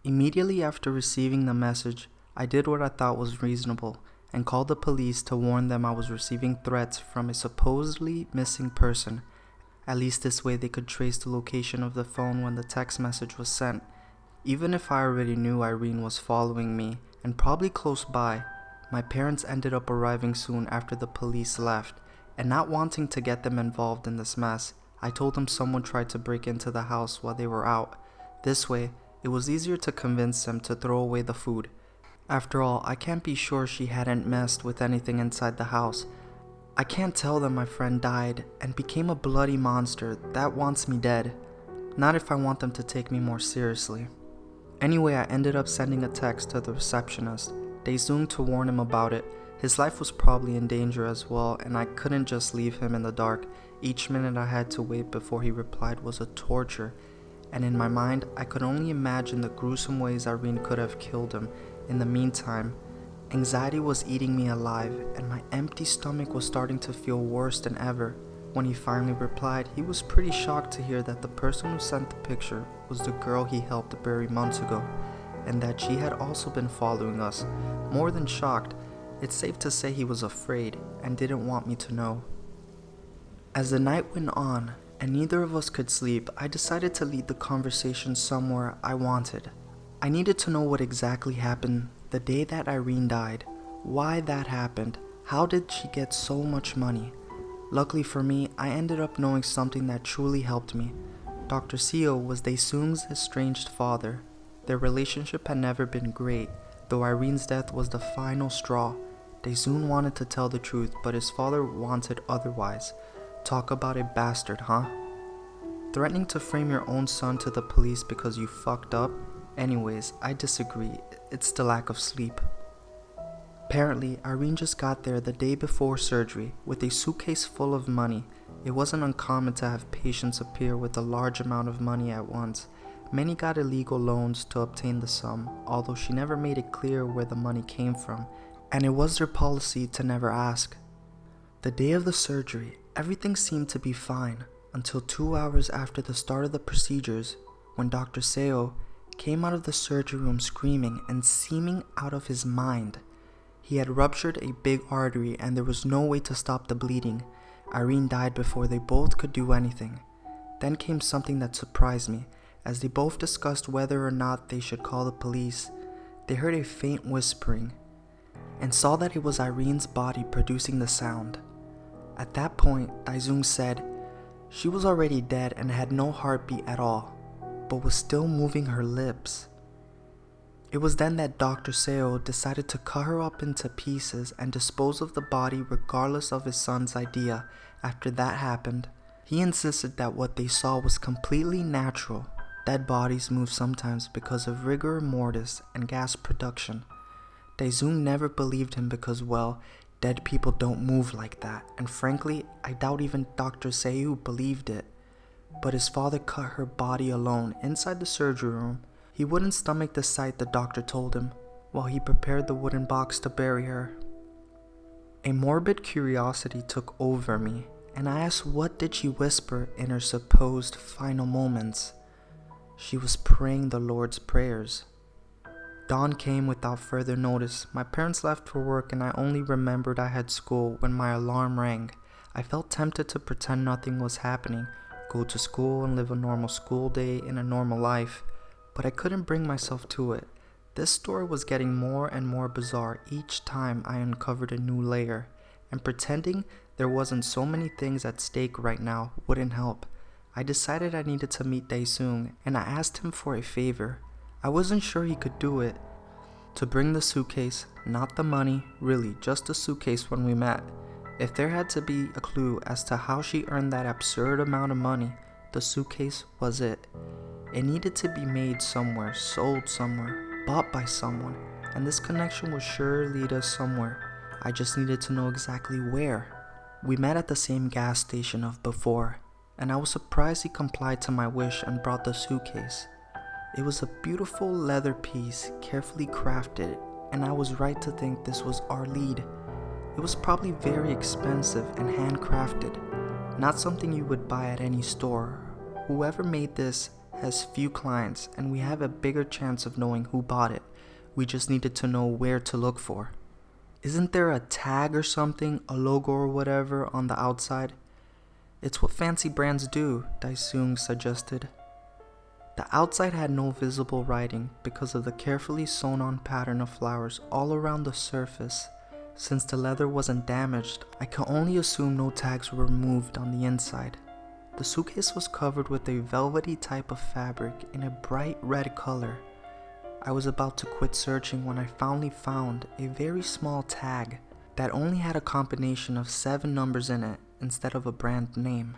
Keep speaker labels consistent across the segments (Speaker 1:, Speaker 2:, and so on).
Speaker 1: Immediately after receiving the message, I did what I thought was reasonable and called the police to warn them I was receiving threats from a supposedly missing person. At least this way they could trace the location of the phone when the text message was sent. Even if I already knew Irene was following me and probably close by, my parents ended up arriving soon after the police left, and not wanting to get them involved in this mess, I told them someone tried to break into the house while they were out. This way, it was easier to convince them to throw away the food. After all, I can't be sure she hadn't messed with anything inside the house. I can't tell them my friend died and became a bloody monster that wants me dead. Not if I want them to take me more seriously. Anyway, I ended up sending a text to the receptionist, Dae-Sung, to warn him about it. His life was probably in danger as well, and I couldn't just leave him in the dark. Each minute I had to wait before he replied was a torture, and in my mind, I could only imagine the gruesome ways Irene could have killed him. In the meantime, anxiety was eating me alive, and my empty stomach was starting to feel worse than ever. When he finally replied, he was pretty shocked to hear that the person who sent the picture was the girl he helped bury months ago, and that she had also been following us. More than shocked, it's safe to say he was afraid and didn't want me to know. As the night went on, and neither of us could sleep, I decided to lead the conversation somewhere I wanted. I needed to know what exactly happened the day that Irene died, why that happened, how did she get so much money. Luckily for me, I ended up knowing something that truly helped me. Dr. Seo was Dae-Sung's estranged father. Their relationship had never been great, though Irene's death was the final straw. Dae-Sung wanted to tell the truth, but his father wanted otherwise. Talk about a bastard, huh? Threatening to frame your own son to the police because you fucked up? Anyways, I disagree. It's the lack of sleep. Apparently, Irene just got there the day before surgery with a suitcase full of money. It wasn't uncommon to have patients appear with a large amount of money at once. Many got illegal loans to obtain the sum, although she never made it clear where the money came from, and it was their policy to never ask. The day of the surgery, everything seemed to be fine until 2 hours after the start of the procedures, when Dr. Seo came out of the surgery room screaming and seeming out of his mind. He had ruptured a big artery and there was no way to stop the bleeding. Irene died before they both could do anything. Then came something that surprised me. As they both discussed whether or not they should call the police, they heard a faint whispering and saw that it was Irene's body producing the sound. At that point, Dae-Sung said she was already dead and had no heartbeat at all, but was still moving her lips. It was then that Dr. Seo decided to cut her up into pieces and dispose of the body regardless of his son's idea. After that happened, he insisted that what they saw was completely natural. Dead bodies move sometimes because of rigor mortis and gas production. Dae-Sung never believed him because, well, dead people don't move like that, and frankly, I doubt even Dr. Seo believed it. But his father cut her body alone inside the surgery room. He wouldn't stomach the sight, the doctor told him, while he prepared the wooden box to bury her. A morbid curiosity took over me, and I asked what did she whisper in her supposed final moments. She was praying the Lord's prayers. Dawn came without further notice. My parents left for work and I only remembered I had school when my alarm rang. I felt tempted to pretend nothing was happening, go to school and live a normal school day in a normal life, but I couldn't bring myself to it. This story was getting more and more bizarre each time I uncovered a new layer, and pretending there wasn't so many things at stake right now wouldn't help. I decided I needed to meet Dae-Sung, and I asked him for a favor. I wasn't sure he could do it. To bring the suitcase, not the money, really, just the suitcase when we met. If there had to be a clue as to how she earned that absurd amount of money, the suitcase was it. It needed to be made somewhere, sold somewhere, bought by someone, and this connection would sure lead us somewhere. I just needed to know exactly where. We met at the same gas station of before, and I was surprised he complied to my wish and brought the suitcase. It was a beautiful leather piece, carefully crafted, and I was right to think this was our lead. It was probably very expensive and handcrafted, not something you would buy at any store. Whoever made this has few clients and we have a bigger chance of knowing who bought it. We just needed to know where to look for. Isn't there a tag or something, a logo or whatever on the outside? It's what fancy brands do, Daesung suggested. The outside had no visible writing because of the carefully sewn on pattern of flowers all around the surface. Since the leather wasn't damaged, I can only assume no tags were removed on the inside. The suitcase was covered with a velvety type of fabric in a bright red color. I was about to quit searching when I finally found a very small tag that only had a combination of 7 numbers in it instead of a brand name.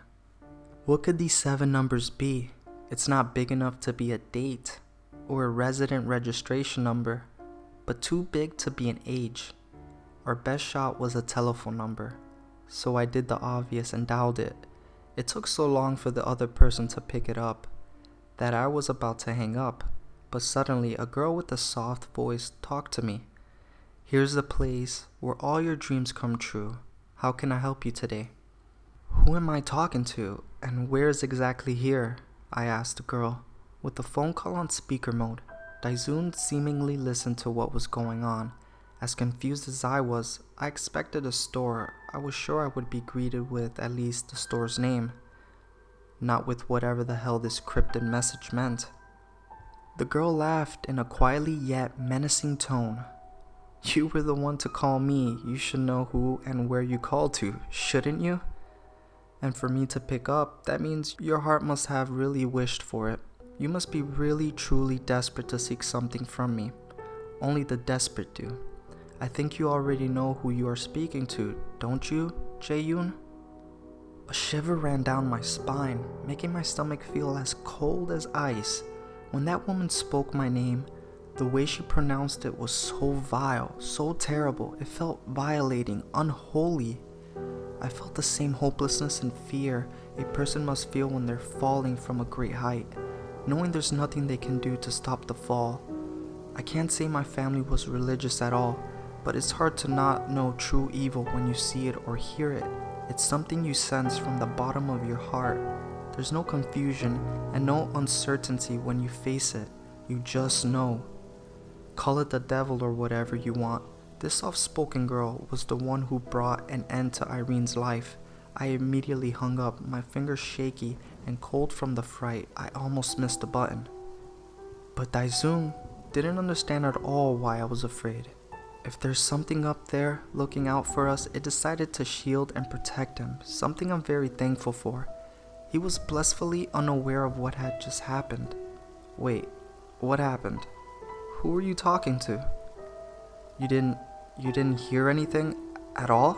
Speaker 1: What could these 7 numbers be? It's not big enough to be a date or a resident registration number, but too big to be an age. Our best shot was a telephone number, so I did the obvious and dialed it. It took so long for the other person to pick it up that I was about to hang up, but suddenly a girl with a soft voice talked to me. "Here's the place where all your dreams come true. How can I help you today?" "Who am I talking to, and where is exactly here?" I asked the girl. With the phone call on speaker mode, Daesung seemingly listened to what was going on. As confused as I was, I expected a store. I was sure I would be greeted with at least the store's name, not with whatever the hell this cryptic message meant. The girl laughed in a quietly yet menacing tone. "You were the one to call me. You should know who and where you called to, shouldn't you? And for me to pick up, that means your heart must have really wished for it. You must be really truly desperate to seek something from me. Only the desperate do. I think you already know who you are speaking to, don't you, Jae-yoon?" A shiver ran down my spine, making my stomach feel as cold as ice. When that woman spoke my name, the way she pronounced it was so vile, so terrible. It felt violating, unholy. I felt the same hopelessness and fear a person must feel when they're falling from a great height, knowing there's nothing they can do to stop the fall. I can't say my family was religious at all, but it's hard to not know true evil when you see it or hear it. It's something you sense from the bottom of your heart. There's no confusion and no uncertainty when you face it. You just know. Call it the devil or whatever you want. This soft-spoken girl was the one who brought an end to Irene's life. I immediately hung up, my fingers shaky and cold from the fright. I almost missed the button. But Daesung didn't understand at all why I was afraid. If there's something up there looking out for us, it decided to shield and protect him, something I'm very thankful for. He was blissfully unaware of what had just happened. Wait, what happened? Who were you talking to? You didn't hear anything at all?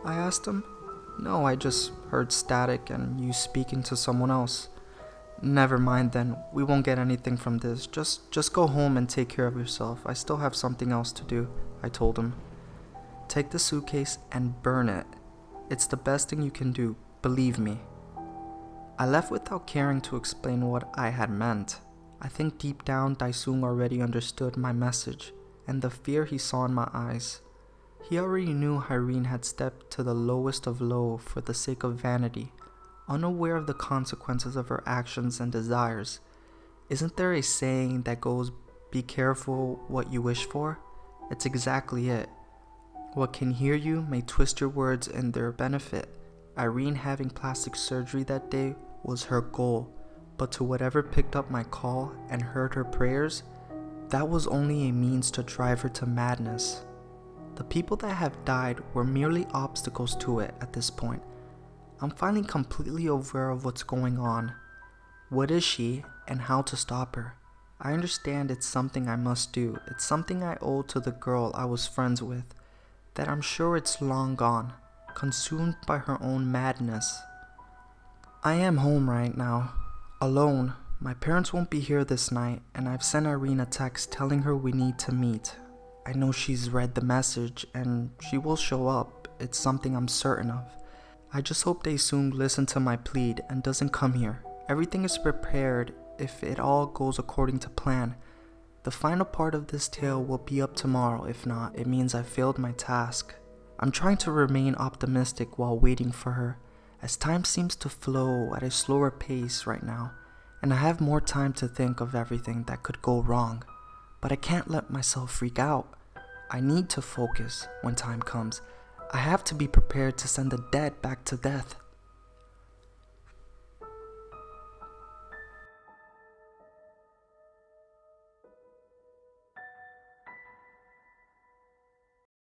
Speaker 1: I asked him. No, I just heard static and you speaking to someone else. Never mind then, we won't get anything from this. Just go home and take care of yourself. I still have something else to do, I told him. Take the suitcase and burn it. It's the best thing you can do, believe me. I left without caring to explain what I had meant. I think deep down Daesung already understood my message and the fear he saw in my eyes. He already knew Irene had stepped to the lowest of low for the sake of vanity, unaware of the consequences of her actions and desires. Isn't there a saying that goes, "Be careful what you wish for"? It's exactly it. What can hear you may twist your words in their benefit. Irene having plastic surgery that day was her goal, but to whatever picked up my call and heard her prayers, that was only a means to drive her to madness. The people that have died were merely obstacles to it at this point. I'm finally completely aware of what's going on. What is she and how to stop her? I understand it's something I must do. It's something I owe to the girl I was friends with, that I'm sure it's long gone, consumed by her own madness. I am home right now, alone. My parents won't be here this night, and I've sent Irene a text telling her we need to meet. I know she's read the message, and she will show up. It's something I'm certain of. I just hope Daesung listens to my plead and doesn't come here. Everything is prepared if it all goes according to plan. The final part of this tale will be up tomorrow. If not, it means I failed my task. I'm trying to remain optimistic while waiting for her, as time seems to flow at a slower pace right now, and I have more time to think of everything that could go wrong. But I can't let myself freak out. I need to focus when time comes. I have to be prepared to send the dead back to death.